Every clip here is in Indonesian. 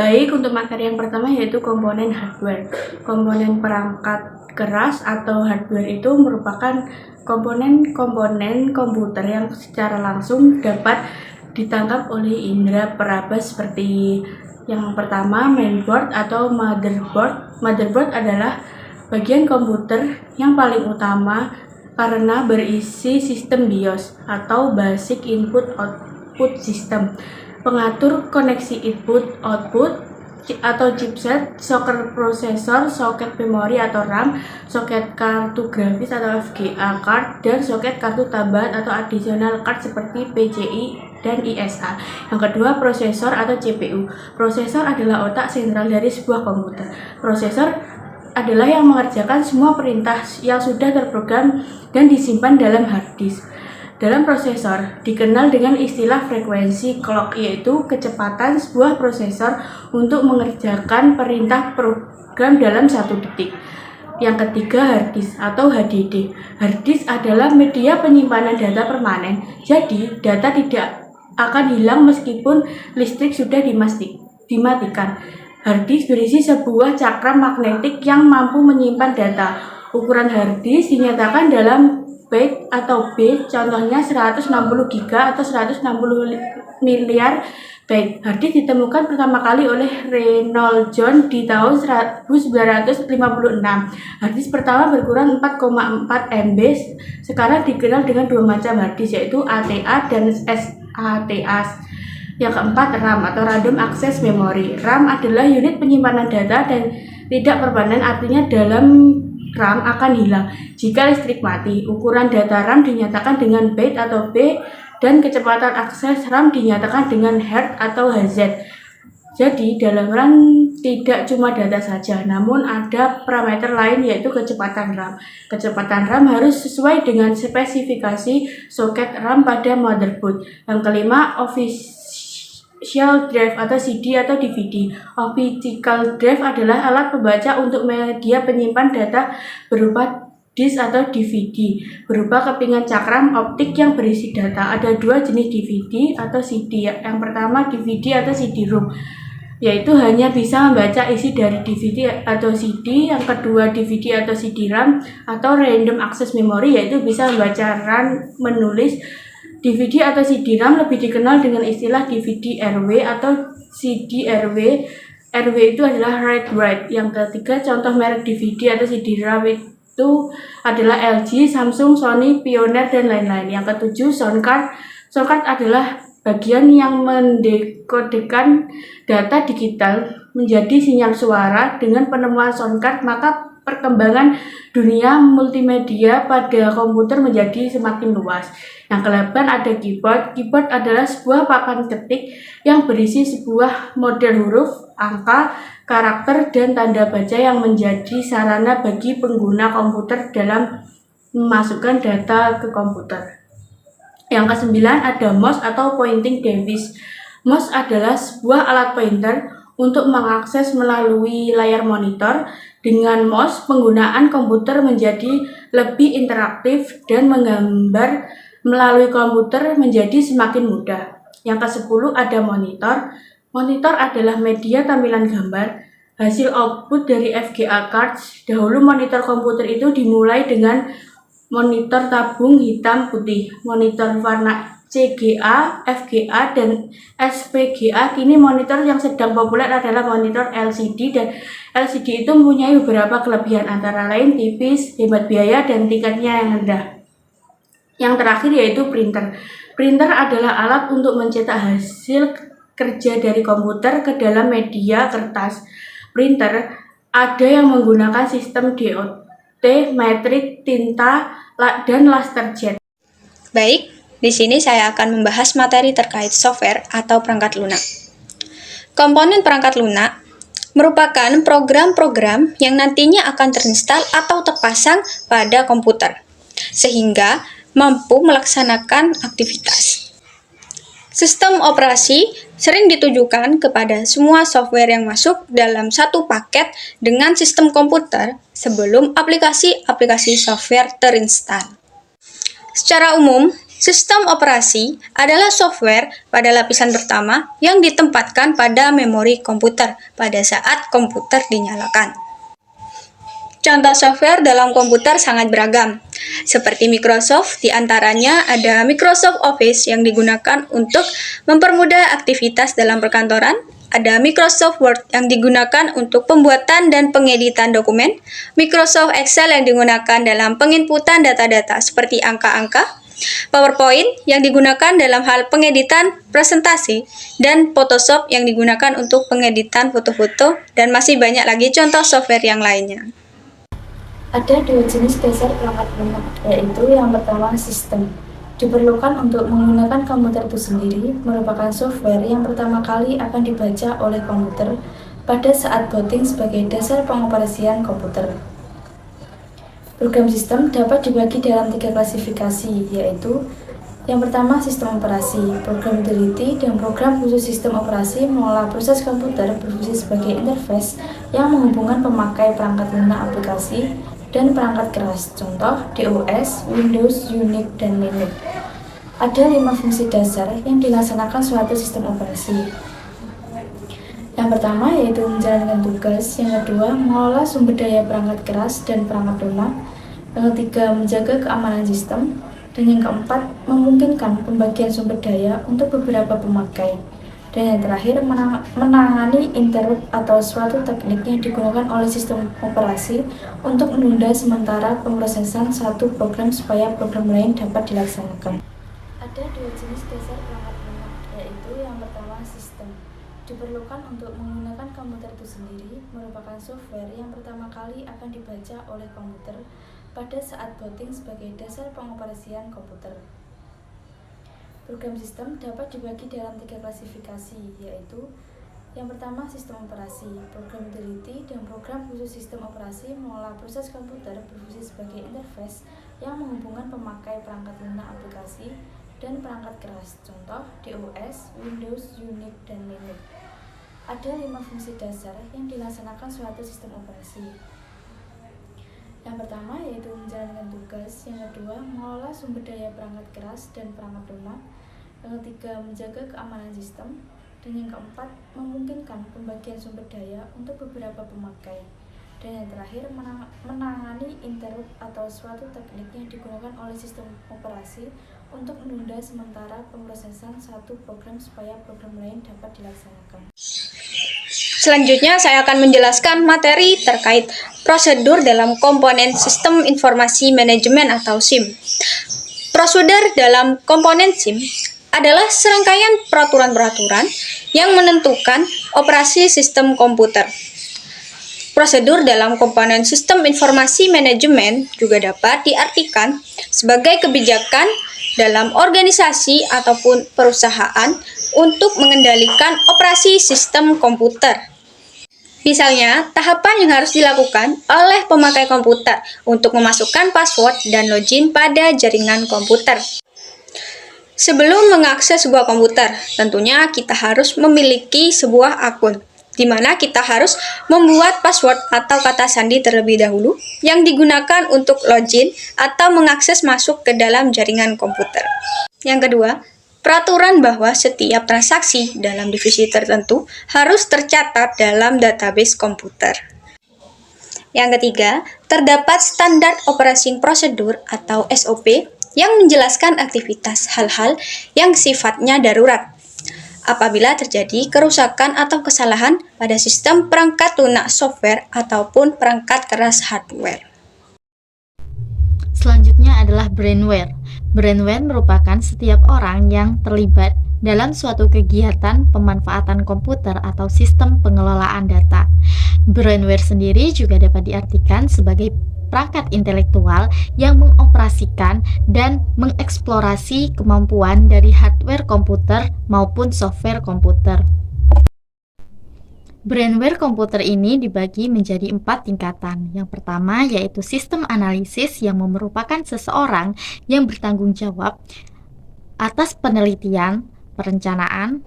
Baik, untuk materi yang pertama yaitu komponen hardware. Komponen perangkat keras atau hardware itu merupakan komponen-komponen komputer yang secara langsung dapat ditangkap oleh indera peraba seperti yang pertama mainboard atau motherboard. Motherboard adalah bagian komputer yang paling utama karena berisi sistem BIOS atau Basic Input Output System, pengatur koneksi input-output atau chipset, soket prosesor, soket memori atau RAM, soket kartu grafis atau FGA card, dan soket kartu tambahan atau additional card seperti PCI dan ISA. Yang kedua, prosesor atau CPU. Prosesor adalah otak sentral dari sebuah komputer. Prosesor adalah yang mengerjakan semua perintah yang sudah terprogram dan disimpan dalam hard disk. Dalam prosesor dikenal dengan istilah frekuensi clock, yaitu kecepatan sebuah prosesor untuk mengerjakan perintah program dalam 1 detik. Yang ketiga, hard disk atau HDD. Hard disk adalah media penyimpanan data permanen, jadi data tidak akan hilang meskipun listrik sudah dimatikan. Hard disk berisi sebuah cakram magnetik yang mampu menyimpan data. Ukuran hard disk dinyatakan dalam byte atau bit, contohnya 160 GB atau 160 miliar byte. Hard disk ditemukan pertama kali oleh Reynold John di tahun 1956. Hard disk pertama berukuran 4,4 MB. Sekarang dikenal dengan dua macam hard disk, yaitu ATA dan SATA. Yang keempat, RAM atau Random Access Memory. RAM adalah unit penyimpanan data dan tidak permanen, artinya dalam RAM akan hilang jika listrik mati. Ukuran data RAM dinyatakan dengan byte atau B, dan kecepatan akses RAM dinyatakan dengan Hz atau HZ. Jadi dalam RAM tidak cuma data saja, namun ada parameter lain yaitu kecepatan RAM. Kecepatan RAM harus sesuai dengan spesifikasi soket RAM pada motherboard. Yang kelima, Optical drive atau CD atau DVD. Optical drive adalah alat pembaca untuk media penyimpan data berupa disk atau DVD, berupa kepingan cakram optik yang berisi data. Ada dua jenis DVD atau CD. Yang pertama DVD atau CD-ROM, yaitu hanya bisa membaca isi dari DVD atau CD. Yang kedua DVD atau CD-RAM atau Random Access Memory, yaitu bisa membaca RAM menulis. DVD atau CD-RAM lebih dikenal dengan istilah DVD-RW atau CD-RW. RW itu adalah read-write. Yang ketiga, contoh merek DVD atau CD-RAM itu adalah LG, Samsung, Sony, Pioneer, dan lain-lain. Yang ketujuh, sound card. Sound card adalah bagian yang mendekodekan data digital menjadi sinyal suara. Dengan penemuan sound card, maka perkembangan dunia multimedia pada komputer menjadi semakin luas. Yang ke-8 ada keyboard. Keyboard adalah sebuah papan ketik yang berisi sebuah model huruf, angka, karakter, dan tanda baca yang menjadi sarana bagi pengguna komputer dalam memasukkan data ke komputer. Yang ke-9 ada mouse atau pointing device. Mouse adalah sebuah alat pointer untuk mengakses melalui layar monitor. Dengan mouse, penggunaan komputer menjadi lebih interaktif dan menggambar melalui komputer menjadi semakin mudah. Yang ke-10 ada monitor. Monitor adalah media tampilan gambar, hasil output dari FGA cards. Dahulu monitor komputer itu dimulai dengan monitor tabung hitam putih, monitor warna CGA, FGA, dan SPGA. Kini monitor yang sedang populer adalah monitor LCD, dan LCD itu mempunyai beberapa kelebihan, antara lain tipis, hemat biaya, dan tingkatnya yang rendah. Yang terakhir yaitu printer. Printer adalah alat untuk mencetak hasil kerja dari komputer ke dalam media kertas. Printer ada yang menggunakan sistem DOT, metrik, tinta, dan laserjet. Baik, di sini saya akan membahas materi terkait software atau perangkat lunak. Komponen perangkat lunak merupakan program-program yang nantinya akan terinstal atau terpasang pada komputer, sehingga mampu melaksanakan aktivitas. Sistem operasi sering ditujukan kepada semua software yang masuk dalam satu paket dengan sistem komputer sebelum aplikasi-aplikasi software terinstal. Secara umum, Sistem operasi adalah software pada lapisan pertama yang ditempatkan pada memori komputer pada saat komputer dinyalakan. Contoh software dalam komputer sangat beragam. Seperti Microsoft, diantaranya ada Microsoft Office yang digunakan untuk mempermudah aktivitas dalam perkantoran, ada Microsoft Word yang digunakan untuk pembuatan dan pengeditan dokumen, Microsoft Excel yang digunakan dalam penginputan data-data seperti angka-angka, PowerPoint yang digunakan dalam hal pengeditan presentasi, dan Photoshop yang digunakan untuk pengeditan foto-foto, dan masih banyak lagi contoh software yang lainnya. Ada dua jenis dasar perangkat lunak, yaitu yang pertama sistem. Diperlukan untuk menggunakan komputer itu sendiri, merupakan software yang pertama kali akan dibaca oleh komputer pada saat booting sebagai dasar pengoperasian komputer. Program sistem dapat dibagi dalam 3 klasifikasi, yaitu yang pertama sistem operasi, program utility, dan program khusus sistem operasi mengolah proses komputer berfungsi sebagai interface yang menghubungkan pemakai perangkat lunak aplikasi dan perangkat keras, contoh DOS, Windows, Unix, dan Linux. Ada 5 fungsi dasar yang dilaksanakan suatu sistem operasi. Yang pertama yaitu menjalankan tugas, yang kedua mengelola sumber daya perangkat keras dan perangkat lunak, yang ketiga menjaga keamanan sistem, dan yang keempat memungkinkan pembagian sumber daya untuk beberapa pemakai, dan yang terakhir menangani interrupt atau suatu teknik yang digunakan oleh sistem operasi untuk menunda sementara pemrosesan satu program supaya program lain dapat dilaksanakan. Ada 2 jenis dasar perangkat lunak, yaitu yang pertama sistem. Diperlukan untuk menggunakan komputer itu sendiri, merupakan software yang pertama kali akan dibaca oleh komputer pada saat booting sebagai dasar pengoperasian komputer. Program sistem dapat dibagi dalam 3 klasifikasi, yaitu yang pertama sistem operasi, program utility, dan program khusus sistem operasi mengolah proses komputer berfungsi sebagai interface yang menghubungkan pemakai perangkat lunak aplikasi dan perangkat keras, contoh DOS, Windows, Unix, dan Linux. Ada 5 fungsi dasar yang dilaksanakan suatu sistem operasi. Yang pertama yaitu menjalankan tugas, yang kedua mengelola sumber daya perangkat keras dan perangkat lunak, yang ketiga menjaga keamanan sistem, dan yang keempat memungkinkan pembagian sumber daya untuk beberapa pemakai, dan yang terakhir menangani interrupt atau suatu teknik yang digunakan oleh sistem operasi untuk menunda sementara pemrosesan satu program supaya program lain dapat dilaksanakan. Selanjutnya saya akan menjelaskan materi terkait prosedur dalam komponen Sistem Informasi Manajemen atau SIM. Prosedur dalam komponen SIM adalah serangkaian peraturan-peraturan yang menentukan operasi sistem komputer. Prosedur dalam komponen Sistem Informasi Manajemen juga dapat diartikan sebagai kebijakan dalam organisasi ataupun perusahaan untuk mengendalikan operasi sistem komputer. Misalnya, tahapan yang harus dilakukan oleh pemakai komputer untuk memasukkan password dan login pada jaringan komputer. Sebelum mengakses sebuah komputer, tentunya kita harus memiliki sebuah akun, di mana kita harus membuat password atau kata sandi terlebih dahulu yang digunakan untuk login atau mengakses masuk ke dalam jaringan komputer. Yang kedua, peraturan bahwa setiap transaksi dalam divisi tertentu harus tercatat dalam database komputer. Yang ketiga, terdapat standar operating procedure atau SOP yang menjelaskan aktivitas hal-hal yang sifatnya darurat apabila terjadi kerusakan atau kesalahan pada sistem perangkat lunak software ataupun perangkat keras hardware. Selanjutnya adalah brainware. Brainware merupakan setiap orang yang terlibat dalam suatu kegiatan pemanfaatan komputer atau sistem pengelolaan data. Brainware sendiri juga dapat diartikan sebagai perangkat intelektual yang mengoperasikan dan mengeksplorasi kemampuan dari hardware komputer maupun software komputer. Brainware komputer ini dibagi menjadi 4 tingkatan. Yang pertama yaitu sistem analisis yang merupakan seseorang yang bertanggung jawab atas penelitian, perencanaan,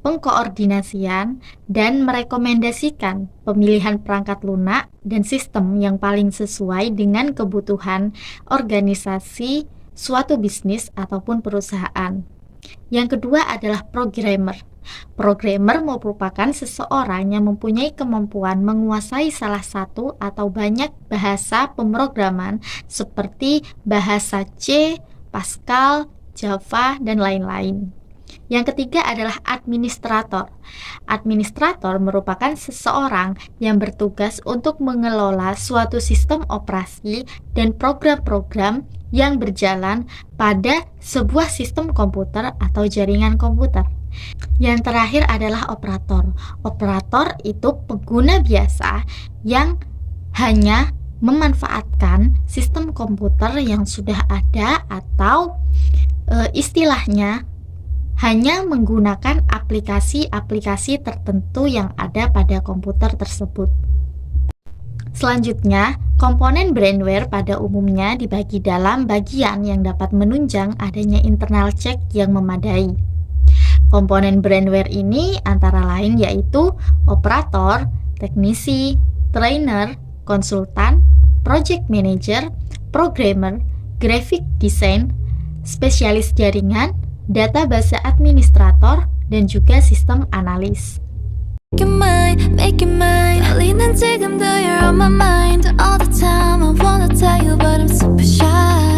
pengkoordinasian, dan merekomendasikan pemilihan perangkat lunak dan sistem yang paling sesuai dengan kebutuhan organisasi suatu bisnis ataupun perusahaan. Yang kedua adalah programmer. Programmer merupakan seseorang yang mempunyai kemampuan menguasai salah satu atau banyak bahasa pemrograman seperti bahasa C, Pascal, Java, dan lain-lain. Yang ketiga adalah administrator. Administrator merupakan seseorang yang bertugas untuk mengelola suatu sistem operasi dan program-program yang berjalan pada sebuah sistem komputer atau jaringan komputer. Yang terakhir adalah operator. Operator itu pengguna biasa yang hanya memanfaatkan sistem komputer yang sudah ada atau istilahnya hanya menggunakan aplikasi-aplikasi tertentu yang ada pada komputer tersebut. Selanjutnya, komponen brainware pada umumnya dibagi dalam bagian yang dapat menunjang adanya internal check yang memadai. Komponen brainware ini antara lain yaitu operator, teknisi, trainer, konsultan, project manager, programmer, graphic design, spesialis jaringan, database administrator, dan juga sistem analis. Make it mine. 떨리는 지금도 you're on my mind all the time. I wanna tell you but I'm super shy.